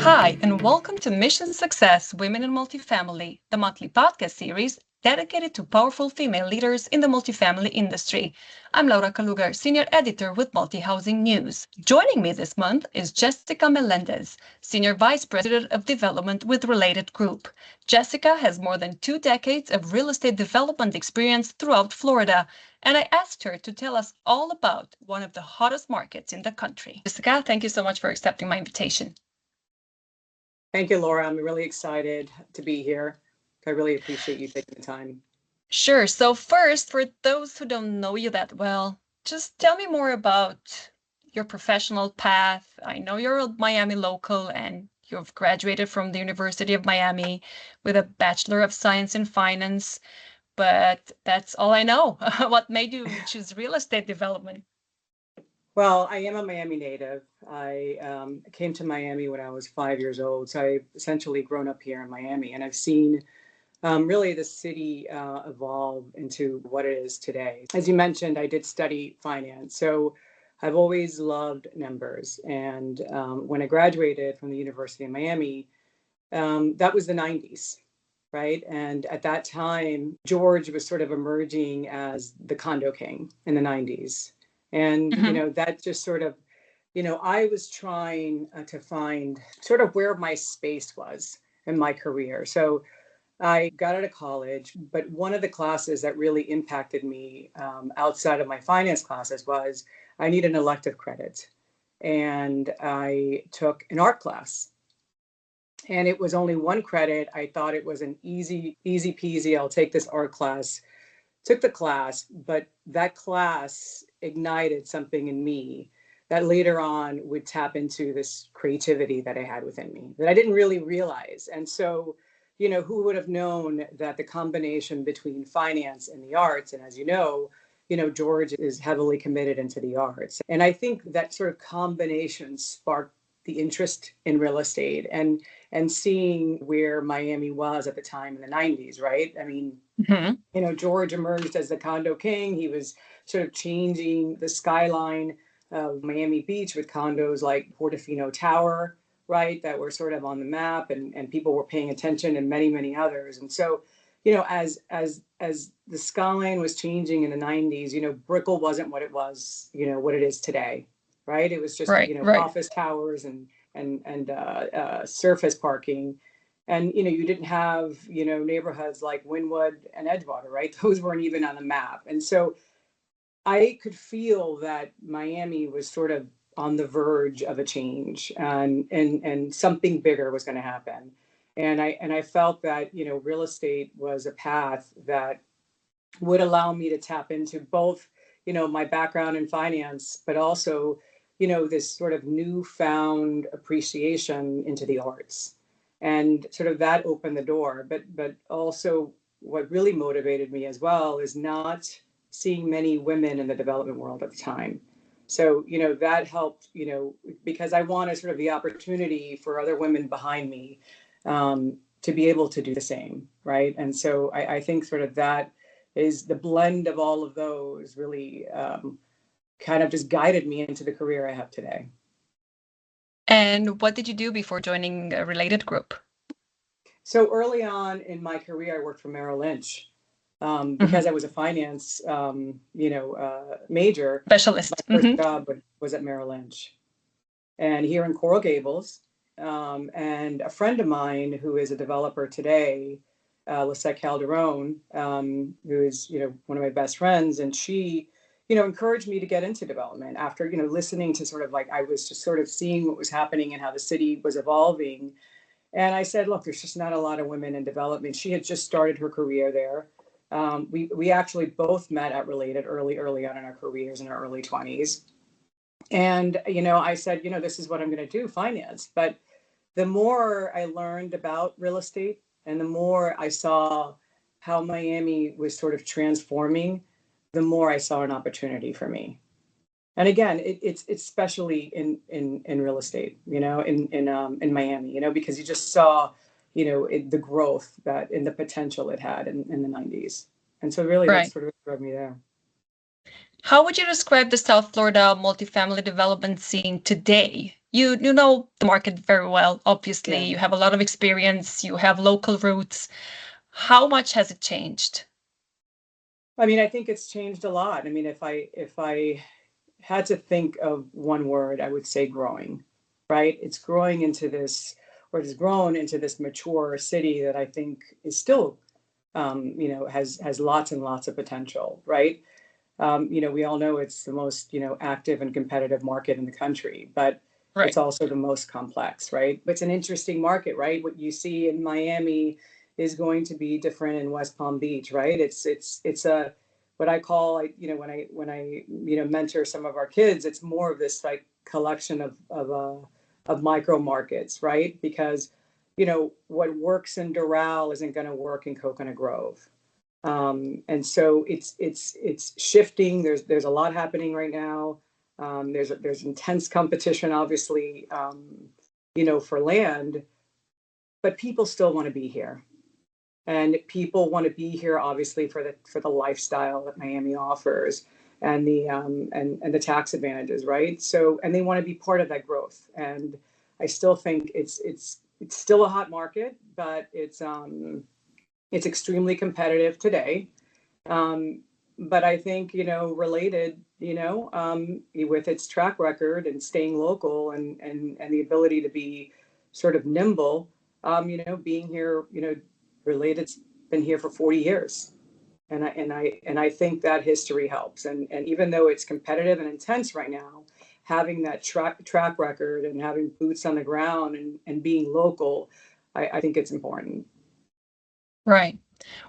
Hi, and welcome to Mission Success Women in Multifamily, the monthly podcast series dedicated to powerful female leaders in the multifamily industry. I'm Laura Calugar, Senior Editor with Multi-Housing News. Joining me this month is Jessica Melendez, Senior Vice President of Development with Related Group. Jessica has more than 2 decades of real estate development experience throughout Florida, and I asked her to tell us all about one of the hottest markets in the country. Jessica, thank you so much for accepting my invitation. Thank you, Laura. I'm really excited to be here. I really appreciate you taking the time. Sure. So first, for those who don't know you that well, just tell me more about your professional path. I know you're a Miami local and you've graduated from the University of Miami with a Bachelor of Science in Finance, but that's all I know. What made you choose real estate development? Well, I am a Miami native. I came to Miami when I was 5 years old. So I've essentially grown up here in Miami, and I've seen really the city evolve into what it is today. As you mentioned, I did study finance. So I've always loved numbers. And when I graduated from the University of Miami, that was the 90s. Right. And at that time, George was sort of emerging as the condo king in the 90s. And, that just sort of, I was trying to find sort of where my space was in my career. So I got out of college, but one of the classes that really impacted me outside of my finance classes was I need an elective credit. And I took an art class. And it was only one credit. I thought it was an easy peasy. I'll take this art class. Took the class, but that class ignited something in me that later on would tap into this creativity that I had within me that I didn't really realize. And so, who would have known that the combination between finance and the arts, and as you know, George is heavily committed into the arts. And I think that sort of combination sparked the interest in real estate and seeing where Miami was at the time in the 90s, right? I mean, George emerged as the condo king. He was sort of changing the skyline of Miami Beach with condos like Portofino Tower, right, that were sort of on the map, and people were paying attention, and many, many others. And so, as the skyline was changing in the 90s, Brickell wasn't what it was, what it is today, right? It was just, office towers and surface parking. And, you didn't have, neighborhoods like Wynwood and Edgewater, right? Those weren't even on the map. And so I could feel that Miami was sort of on the verge of a change, and something bigger was going to happen. And I felt that, real estate was a path that would allow me to tap into both, my background in finance, but also, this sort of newfound appreciation into the arts. And sort of that opened the door. But also what really motivated me as well is not seeing many women in the development world at the time. So, that helped, because I wanted sort of the opportunity for other women behind me to be able to do the same, right? And so I think sort of that is the blend of all of those really kind of just guided me into the career I have today. And what did you do before joining a Related Group? So early on in my career, I worked for Merrill Lynch because I was a finance, major. Specialist. My first job was at Merrill Lynch, and here in Coral Gables. And a friend of mine who is a developer today, Lisette Calderon, who is, one of my best friends, and she, encouraged me to get into development after, listening to sort of like, I was just sort of seeing what was happening and how the city was evolving. And I said, look, there's just not a lot of women in development. She had just started her career there. We actually both met at Related early on in our careers in our early 20s. And, I said, this is what I'm going to do, finance. But the more I learned about real estate and the more I saw how Miami was sort of transforming, the more I saw an opportunity for me. And again, it's especially in real estate, in Miami, because you just saw, the growth that and the potential it had in the 90s. And so really that sort of drove me there. How would you describe the South Florida multifamily development scene today? You know the market very well, obviously. Yeah. You have a lot of experience, you have local roots. How much has it changed? I mean, I think it's changed a lot. I mean, if I had to think of one word, I would say growing, right? It's growing into this, or it's grown into this mature city that I think is still, has lots and lots of potential, right? We all know it's the most, active and competitive market in the country, but Right. it's also the most complex, right? But it's an interesting market, right? What you see in Miami is going to be different in West Palm Beach, right? It's a what I call, when I mentor some of our kids, it's more of this like collection of micro markets, right? Because what works in Doral isn't going to work in Coconut Grove, and so it's shifting. There's a lot happening right now. There's intense competition, obviously, for land, but people still want to be here, and people want to be here, obviously, for the lifestyle that Miami offers, and the tax advantages, right? So, and they want to be part of that growth. And I still think it's still a hot market, but it's extremely competitive today. Um, but I think, related, with its track record and staying local, and the ability to be sort of nimble, being here, Related's been here for 40 years. And I think that history helps. And even though it's competitive and intense right now, having that track record and having boots on the ground, and being local, I think it's important. Right.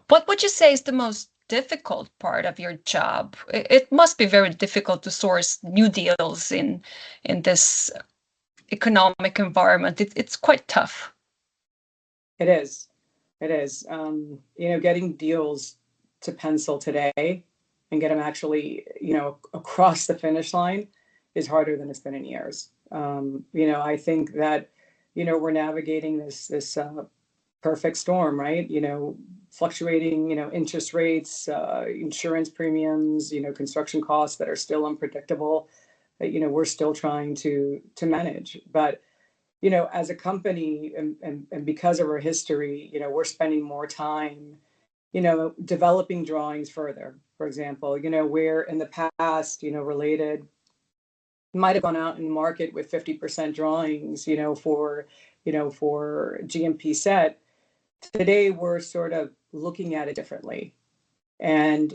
What would you say is the most difficult part of your job? It must be very difficult to source new deals in this economic environment. It's quite tough. It is. It is. Getting deals to pencil today and get them actually, across the finish line is harder than it's been in years. I think that, we're navigating this perfect storm, right? Fluctuating, interest rates, insurance premiums, construction costs that are still unpredictable, that, we're still trying to manage. But as a company, and because of our history, we're spending more time, developing drawings further. For example, where in the past, Related might have gone out in the market with 50% drawings, for GMP set. Today, we're sort of looking at it differently, and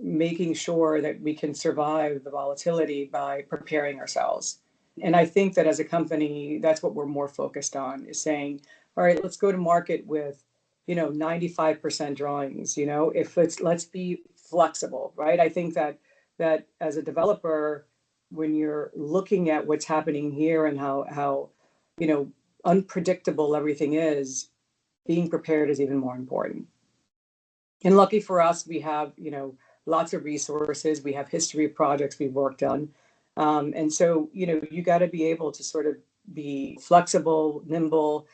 making sure that we can survive the volatility by preparing ourselves. And I think that as a company, that's what we're more focused on, is saying, all right, let's go to market with 95% drawings. If let's be flexible, right? I think that as a developer, when you're looking at what's happening here and how you know unpredictable everything is, being prepared is even more important. And lucky for us, we have, lots of resources. We have history of projects we've worked on. And so, you got to be able to sort of be flexible, nimble,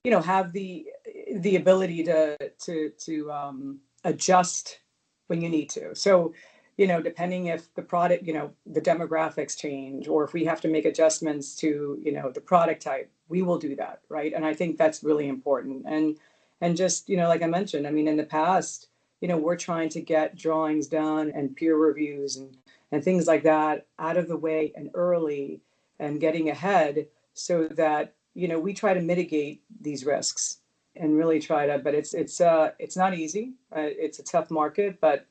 have the ability to adjust when you need to. So, depending if the product, the demographics change, or if we have to make adjustments to, the product type, we will do that, right? And I think that's really important. And just, like I mentioned, I mean, in the past, we're trying to get drawings done and peer reviews and things like that out of the way and early, and getting ahead, so that, we try to mitigate these risks, and really try to, but it's not easy. It's a tough market, but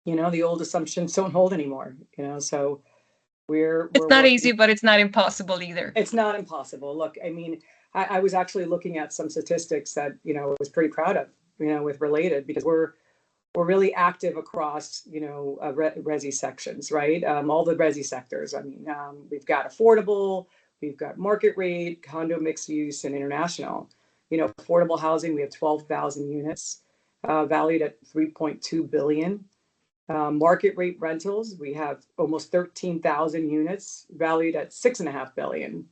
the old assumptions don't hold anymore, so It's we're not working. easy, but it's not impossible either. It's not impossible. Look, I mean, I was actually looking at some statistics that, I was pretty proud of, with Related, because we're really active across, resi sections, right? All the resi sectors. I mean, we've got affordable, we've got market rate, condo, mixed use, and international. Affordable housing, we have 12,000 units, valued at 3.2 billion. Market rate rentals, we have almost 13,000 units, valued at 6.5 billion.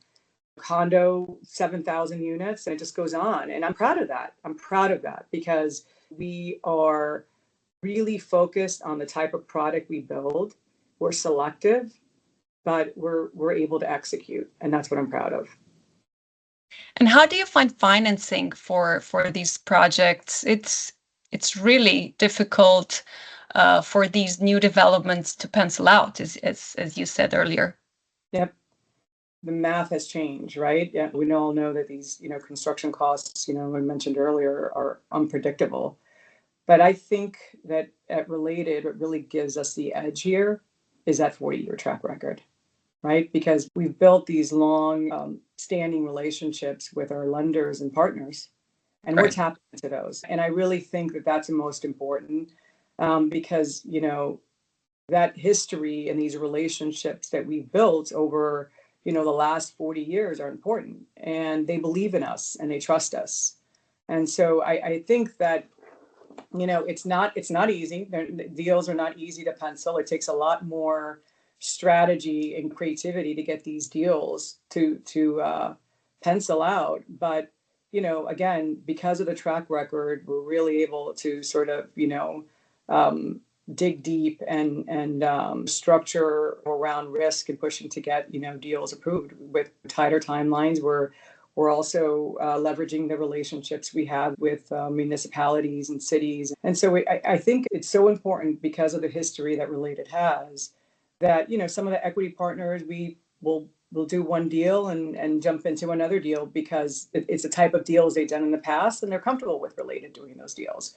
Condo, 7,000 units, and it just goes on. And I'm proud of that. I'm proud of that, because we are really focused on the type of product we build. We're selective, but we're able to execute, and that's what I'm proud of. And how do you find financing for these projects? It's really difficult for these new developments to pencil out, as you said earlier. Yep. The math has changed, right? Yeah, we all know that these, construction costs, I mentioned earlier, are unpredictable. But I think that at Related, what really gives us the edge here is that 40-year track record, right? Because we've built these long standing relationships with our lenders and partners, and we're Right. tapping into those. And I really think that that's the most important because, that history and these relationships that we've built over, the last 40 years are important, and they believe in us and they trust us. And so I think that it's not easy. The deals are not easy to pencil. It takes a lot more strategy and creativity to get these deals to pencil out. But again, because of the track record, we're really able to sort of um, dig deep and structure around risk and pushing to get deals approved with tighter timelines. We're also leveraging the relationships we have with municipalities and cities. And so I think it's so important because of the history that Related has that, some of the equity partners, we'll do one deal and jump into another deal because it's a type of deals they've done in the past and they're comfortable with Related doing those deals.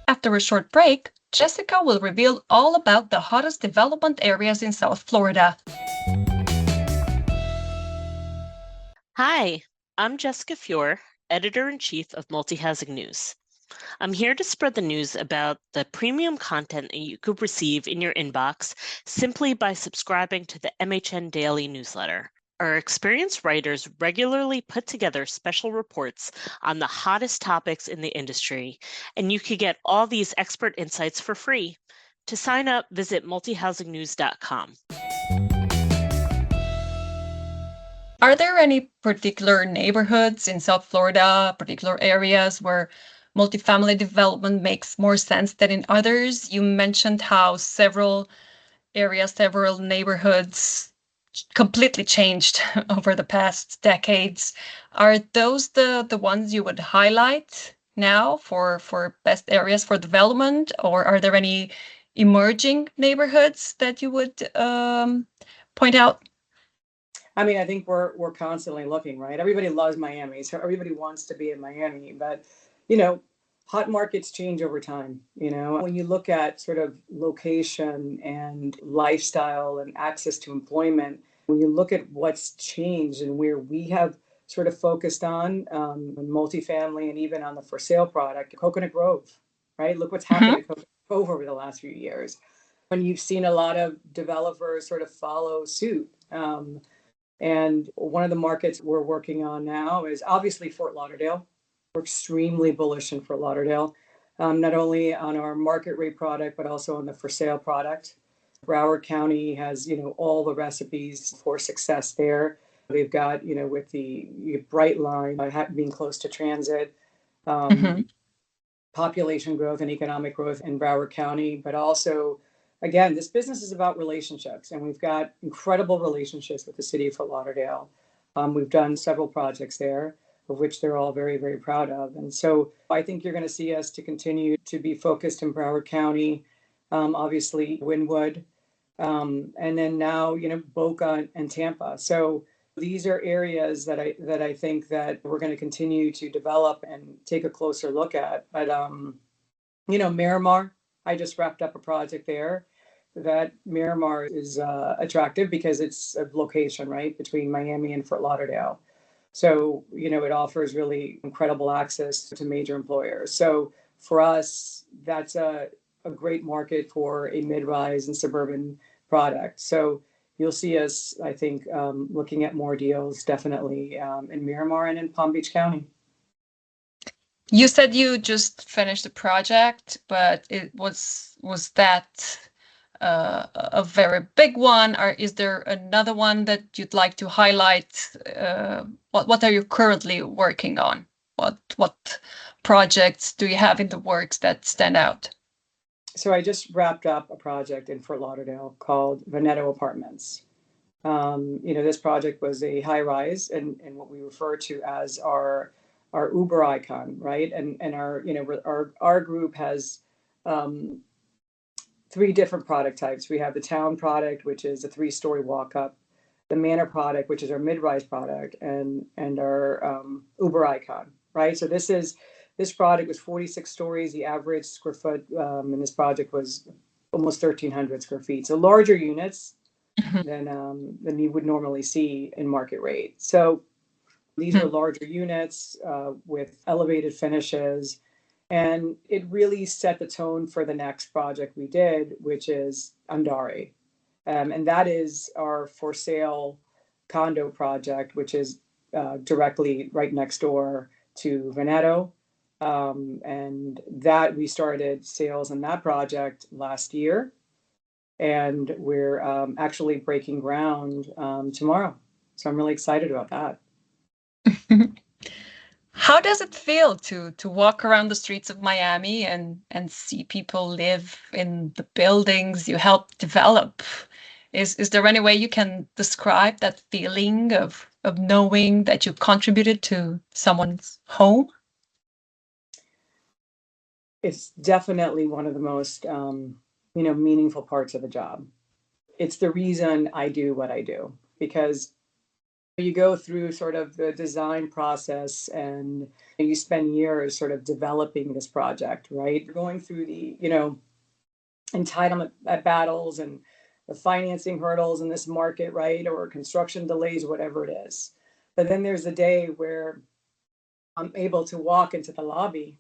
After a short break, Jessica will reveal all about the hottest development areas in South Florida. Hi, I'm Jessica Fior, Editor-in-Chief of Multi-Housing News. I'm here to spread the news about the premium content that you could receive in your inbox simply by subscribing to the MHN Daily newsletter. Our experienced writers regularly put together special reports on the hottest topics in the industry, and you could get all these expert insights for free. To sign up, visit multihousingnews.com. Are there any particular neighborhoods in South Florida, particular areas where multifamily development makes more sense than in others? You mentioned how several areas, several neighborhoods completely changed over the past decades. Are those the ones you would highlight now for best areas for development, or are there any emerging neighborhoods that you would point out? I mean, I think we're constantly looking, right? Everybody loves Miami, so everybody wants to be in Miami, but hot markets change over time. When you look at sort of location and lifestyle and access to employment, when you look at what's changed and where we have sort of focused on multifamily and even on the for sale product, Coconut Grove, right? Look what's happened to Coconut Grove over the last few years. When you've seen a lot of developers sort of follow suit. And one of the markets we're working on now is obviously Fort Lauderdale. We're extremely bullish in Fort Lauderdale, not only on our market rate product, but also on the for sale product. Broward County has, all the recipes for success there. They've got, with the Bright Line being close to transit, population growth and economic growth in Broward County, but also again, this business is about relationships, and we've got incredible relationships with the city of Fort Lauderdale. We've done several projects there, of which they're all very, very proud of. And so I think you're going to see us to continue to be focused in Broward County, obviously Wynwood, and then now, Boca and Tampa. So these are areas that I think that we're going to continue to develop and take a closer look at. But, Miramar, I just wrapped up a project there. That Miramar is attractive because it's a location, right, between Miami and Fort Lauderdale. So, it offers really incredible access to major employers. So for us, that's a great market for a mid-rise and suburban product. So you'll see us, I think, looking at more deals definitely in Miramar and in Palm Beach County. You said you just finished a project, but was that a very big one, or is there another one that you'd like to highlight? What are you currently working on? What projects do you have in the works that stand out? So I just wrapped up a project in Fort Lauderdale called Veneto Apartments. This project was a high rise and what we refer to as our Uber icon, right? And our group has um, three different product types. We have the town product, which is a 3-story walk up, the manor product, which is our mid-rise product, and our Uber icon, right? So this product was 46 stories. The average square foot in this project was almost 1,300 square feet. So larger units Mhm. than you would normally see in market rate. So these were larger units with elevated finishes. And it really set the tone for the next project we did, which is Andare. And that is our for sale condo project, which is directly right next door to Veneto. And that we started sales on that project last year. And we're actually breaking ground tomorrow. So I'm really excited about that. How does it feel to walk around the streets of Miami and see people live in the buildings you helped develop? Is there any way you can describe that feeling of knowing that you contributed to someone's home? It's definitely one of the most meaningful parts of the job. It's the reason I do what I do, because you go through sort of the design process and you spend years sort of developing this project, right? You're going through the entitlement battles and the financing hurdles in this market, right? Or construction delays, whatever it is. But then there's a day where I'm able to walk into the lobby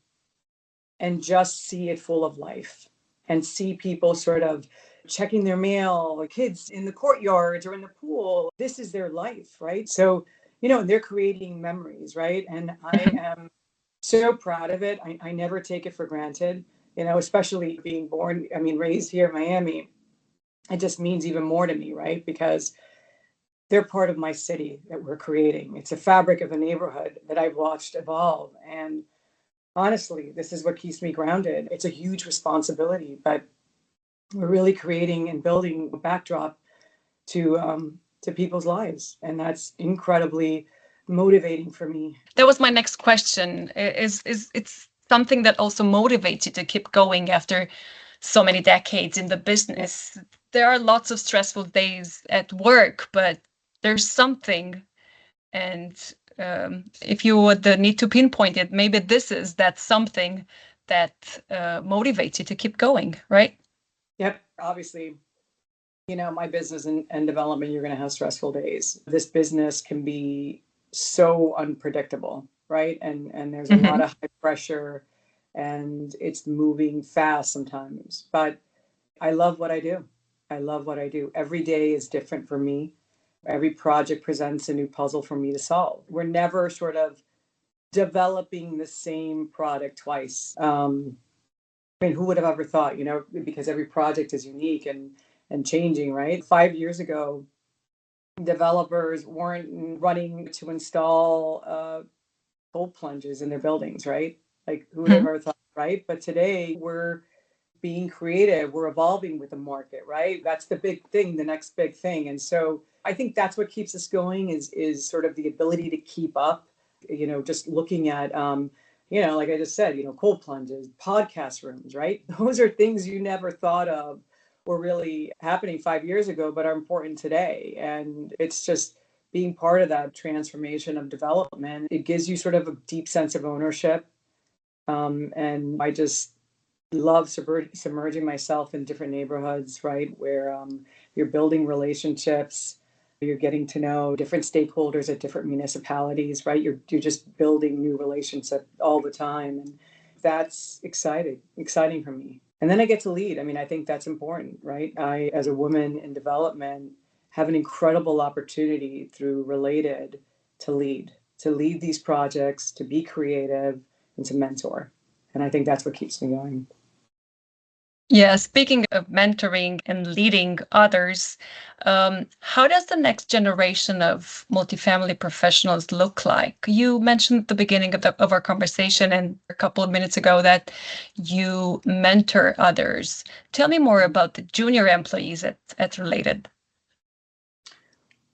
and just see it full of life and see people sort of checking their mail, kids in the courtyards or in the pool. This is their life, right? So, they're creating memories, right? And I am so proud of it. I never take it for granted, especially being raised here in Miami. It just means even more to me, right? Because they're part of my city that we're creating. It's a fabric of a neighborhood that I've watched evolve. And honestly, this is what keeps me grounded. It's a huge responsibility, but we're really creating and building a backdrop to people's lives, and that's incredibly motivating for me. That was my next question. Is it's something that also motivates you to keep going after so many decades in the business? There are lots of stressful days at work, but there's something. And if you would need to pinpoint it, maybe this is that something that motivates you to keep going, right? Yep, obviously, my business and development, you're going to have stressful days. This business can be so unpredictable, right? And there's a lot of high pressure and it's moving fast sometimes. But I love what I do. I love what I do. Every day is different for me. Every project presents a new puzzle for me to solve. We're never sort of developing the same product twice. Who would have ever thought, because every project is unique and changing, right? 5 years ago, developers weren't running to install cold plunges in their buildings, right? Like who would have ever thought, right? But today we're being creative, we're evolving with the market, right? That's the big thing, the next big thing. And so I think that's what keeps us going is sort of the ability to keep up, just looking at like I just said, cold plunges, podcast rooms, right? Those are things you never thought of were really happening 5 years ago, but are important today. And it's just being part of that transformation of development. It gives you sort of a deep sense of ownership. And I just love submerging myself in different neighborhoods, right? Where you're building relationships, you're getting to know different stakeholders at different municipalities, right? You're just building new relationships all the time, and that's exciting for me. And then I get to lead. I think that's important, right? I, as a woman in development, have an incredible opportunity through Related to lead these projects, to be creative, and to mentor. And I think that's what keeps me going. Yeah, speaking of mentoring and leading others, how does the next generation of multifamily professionals look like? You mentioned at the beginning of our conversation and a couple of minutes ago that you mentor others. Tell me more about the junior employees at Related.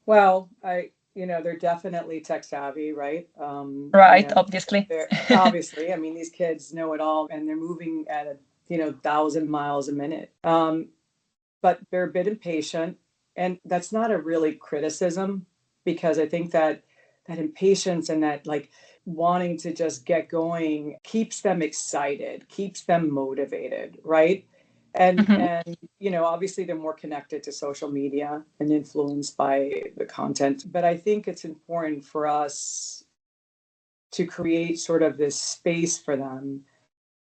Well, they're definitely tech savvy, right? Right, obviously. They're obviously, I mean, these kids know it all and they're moving at 1,000 miles a minute. But they're a bit impatient. And that's not a really criticism because I think that impatience and that like wanting to just get going keeps them excited, keeps them motivated, right? And Mhm. and obviously they're more connected to social media and influenced by the content. But I think it's important for us to create sort of this space for them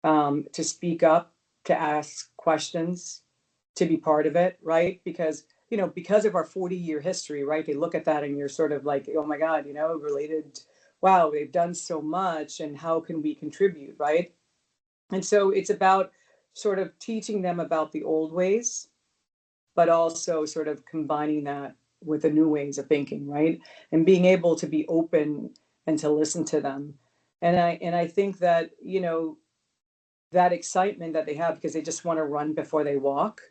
to speak up, to ask questions, to be part of it, right? Because of our 40-year history, right? They look at that and you're sort of like, oh my God, Related, wow, they've done so much and how can we contribute, right? And so it's about sort of teaching them about the old ways, but also sort of combining that with the new ways of thinking, right? And being able to be open and to listen to them. And I think that, that excitement that they have because they just want to run before they walk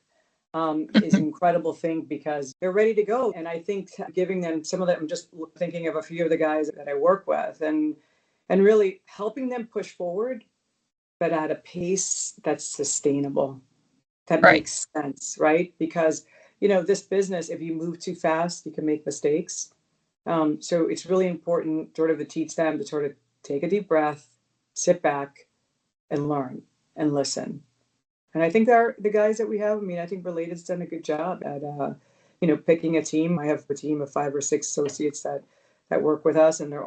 is an incredible thing because they're ready to go. And I think giving them some of that, I'm just thinking of a few of the guys that I work with and really helping them push forward, but at a pace that's sustainable, that Right. makes sense, right? Because, this business, if you move too fast, you can make mistakes. So it's really important sort of to teach them to sort of take a deep breath, sit back and learn and listen. And I think the guys that we have, I mean, I think Related's done a good job at, picking a team. I have a team of 5 or 6 associates that work with us, and their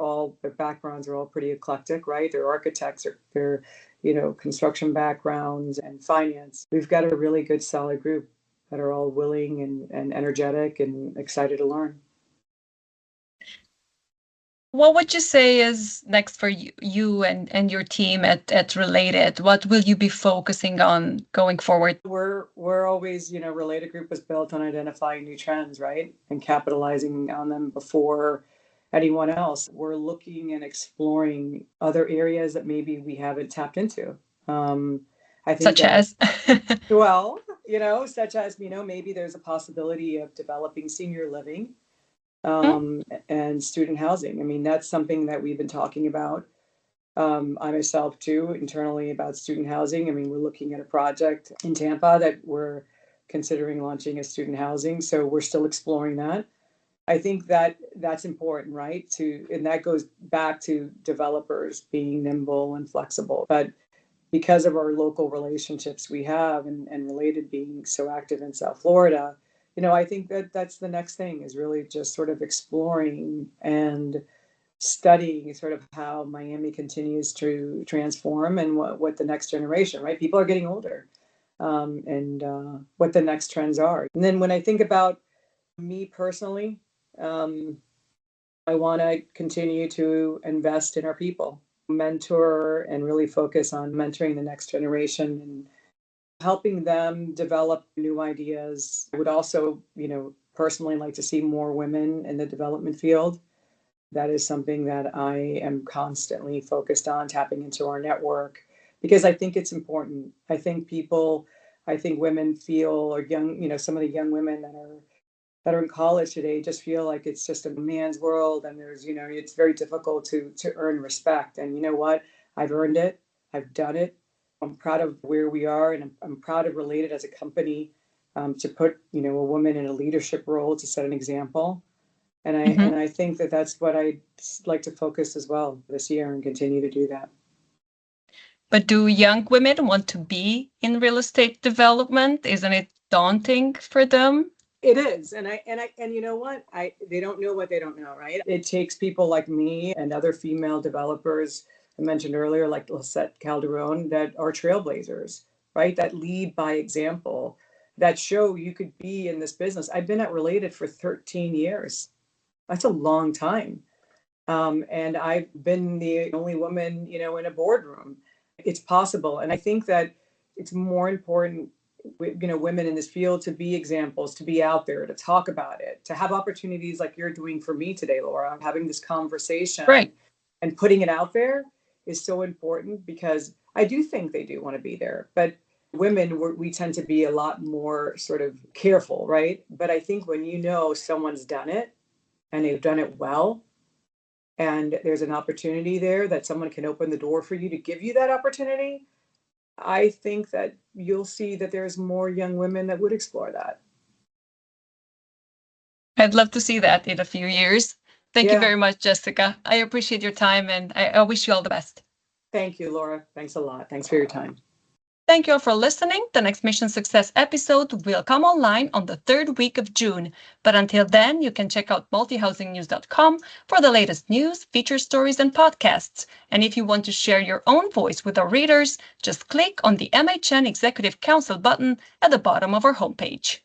backgrounds are all pretty eclectic, right? They're architects, or they're, construction backgrounds and finance. We've got a really good, solid group that are all willing and energetic and excited to learn. What would you say is next for you and your team at Related? What will you be focusing on going forward? We're always, Related Group was built on identifying new trends, right? And capitalizing on them before anyone else. We're looking and exploring other areas that maybe we haven't tapped into. I think Such that, as? well, such as, maybe there's a possibility of developing senior living Hmm? and student housing. I mean, that's something that we've been talking about. I myself too, internally about student housing. I mean, we're looking at a project in Tampa that we're considering launching as student housing. So we're still exploring that. I think that that's important, right? And that goes back to developers being nimble and flexible. But because of our local relationships we have and Related being so active in South Florida, I think that that's the next thing is really just sort of exploring and studying sort of how Miami continues to transform and what the next generation, right? People are getting older, and what the next trends are. And then when I think about me personally, um, I want to continue to invest in our people, mentor, and really focus on mentoring the next generation and helping them develop new ideas. I would also, personally like to see more women in the development field. That is something that I am constantly focused on tapping into our network because I think it's important. I think women feel, or young, some of the young women that are in college today just feel like it's just a man's world and there's, it's very difficult to earn respect. And you know what? I've earned it. I've done it. I'm proud of where we are, and I'm proud of Related as a company to put, a woman in a leadership role to set an example. And I Mhm. and I think that that's what I'd like to focus as well this year and continue to do that. But do young women want to be in real estate development? Isn't it daunting for them? It is, and you know what? I They don't know what they don't know, right? It takes people like me and other female developers I mentioned earlier, like Lisette Calderon, that are trailblazers, right? That lead by example, that show you could be in this business. I've been at Related for 13 years. That's a long time. And I've been the only woman, in a boardroom. It's possible. And I think that it's more important women in this field to be examples, to be out there, to talk about it, to have opportunities like you're doing for me today, Laura, having this conversation Right. and putting it out there is so important, because I do think they do want to be there. But women, we tend to be a lot more sort of careful, right? But I think when you know someone's done it and they've done it well, and there's an opportunity there that someone can open the door for you to give you that opportunity, I think that you'll see that there's more young women that would explore that. I'd love to see that in a few years. Thank you Yeah. very much, Jessica. I appreciate your time, and I wish you all the best. Thank you, Laura. Thanks a lot. Thanks for your time. Thank you all for listening. The next Mission Success episode will come online on the 3rd week of June. But until then, you can check out multihousingnews.com for the latest news, feature stories, and podcasts. And if you want to share your own voice with our readers, just click on the MHN Executive Council button at the bottom of our homepage.